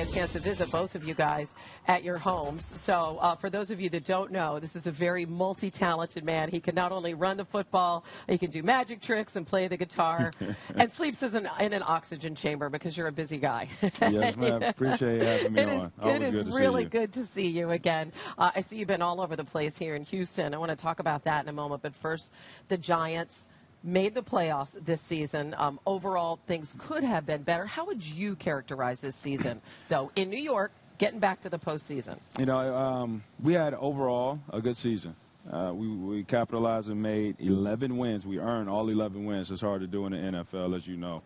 a chance to visit both of you guys at your homes. So for those of you that don't know, this is a very multi-talented man. He can not only run the football, he can do magic tricks and play the guitar, and sleeps in an oxygen chamber because you're a busy guy. Yes, ma'am. Appreciate you having me on. It is really good to see you again. I see you've been all over the place here in Houston. I want to talk about that in a moment. But first, the Giants made the playoffs this season. Overall, things could have been better. How would you characterize this season, though, in New York, getting back to the postseason? You know, we had overall a good season. We capitalized and made 11 wins. We earned all 11 wins. It's hard to do in the NFL, as you know.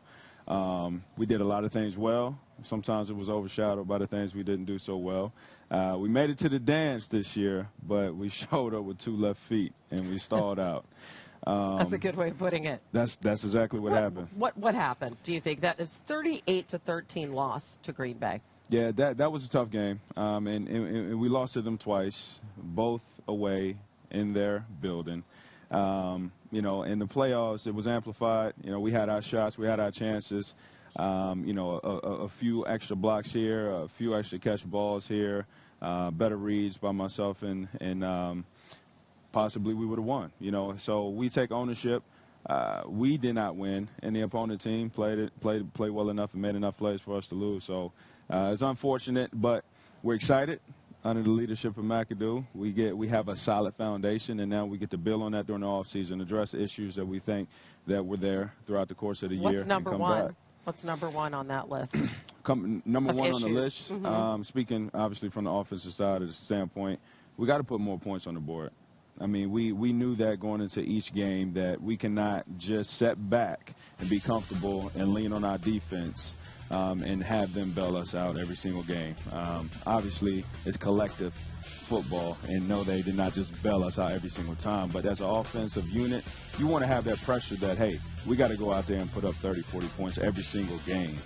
We did a lot of things well. Sometimes it was overshadowed by the things we didn't do so well. We made it to the dance this year, but we showed up with 2 left feet, and we stalled out. That's a good way of putting it. That's exactly what happened. What happened, do you think? That is 38-13 loss to Green Bay. Yeah, that was a tough game, and we lost to them twice, both away in their building. You know, in the playoffs, it was amplified. You know, we had our shots, we had our chances. You know, a few extra blocks here, a few extra catch balls here, better reads by myself, and possibly we would have won. You know, so we take ownership. We did not win, and the opponent team played well enough and made enough plays for us to lose. So it's unfortunate, but we're excited. Under the leadership of McAdoo, we have a solid foundation, and now we get to build on that during the offseason, address issues that we think that were there throughout the course of the year. What's number one? What's number one on that list? Number one issues. on the list, speaking obviously from the offensive side of the standpoint, we got to put more points on the board. I mean, we knew that going into each game that we cannot just set back and be comfortable and lean on our defense and have them bail us out every single game. Obviously, it's collective football, and no, they did not just bail us out every single time. But as an offensive unit, you want to have that pressure that, hey, we got to go out there and put up 30, 40 points every single game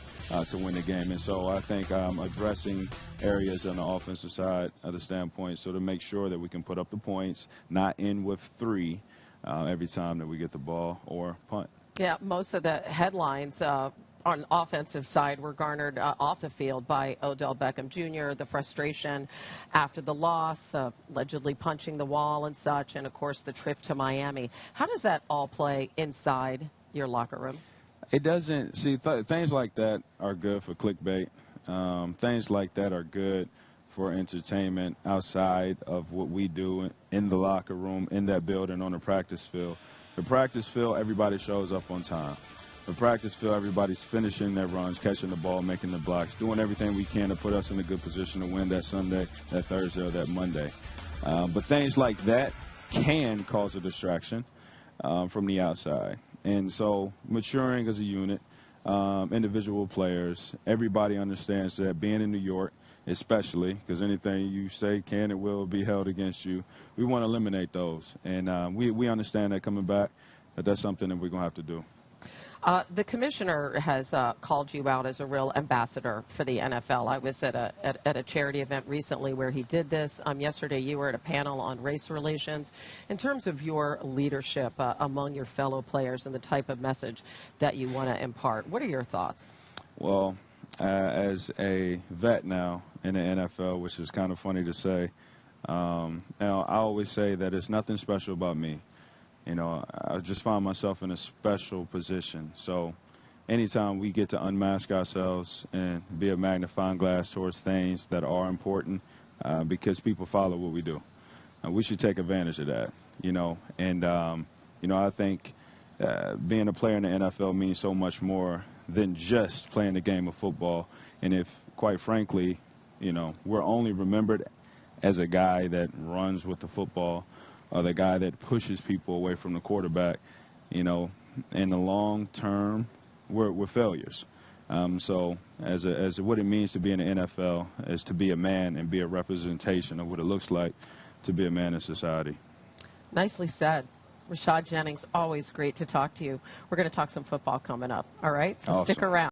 to win the game. And so I think addressing areas on the offensive side of the standpoint so to make sure that we can put up the points, not end with 3 every time that we get the ball or punt. Yeah, most of the headlines on the offensive side were garnered off the field by Odell Beckham Jr., the frustration after the loss, allegedly punching the wall and such, and, of course, the trip to Miami. How does that all play inside your locker room? It doesn't. See, things like that are good for clickbait. Things like that are good for entertainment outside of what we do in the locker room, in that building, on the practice field. The practice field, everybody shows up on time. The practice field, everybody's finishing their runs, catching the ball, making the blocks, doing everything we can to put us in a good position to win that Sunday, that Thursday, or that Monday. But things like that can cause a distraction from the outside. And so maturing as a unit, individual players, everybody understands that being in New York, especially, because anything you say can and will be held against you, we want to eliminate those. And we understand that coming back, that's something that we're going to have to do. The commissioner has called you out as a real ambassador for the NFL. I was at a charity event recently where he did this. Yesterday you were at a panel on race relations. In terms of your leadership among your fellow players and the type of message that you want to impart, what are your thoughts? Well, as a vet now in the NFL, which is kind of funny to say, now I always say that it's nothing special about me. You know, I just find myself in a special position. So anytime we get to unmask ourselves and be a magnifying glass towards things that are important because people follow what we do, we should take advantage of that, you know. And, you know, I think being a player in the NFL means so much more than just playing the game of football. And if, quite frankly, you know, we're only remembered as a guy that runs with the football, or the guy that pushes people away from the quarterback, you know, in the long term, we're failures. So as what it means to be in the NFL is to be a man and be a representation of what it looks like to be a man in society. Nicely said. Rashad Jennings, always great to talk to you. We're going to talk some football coming up, all right? So Awesome. Stick around.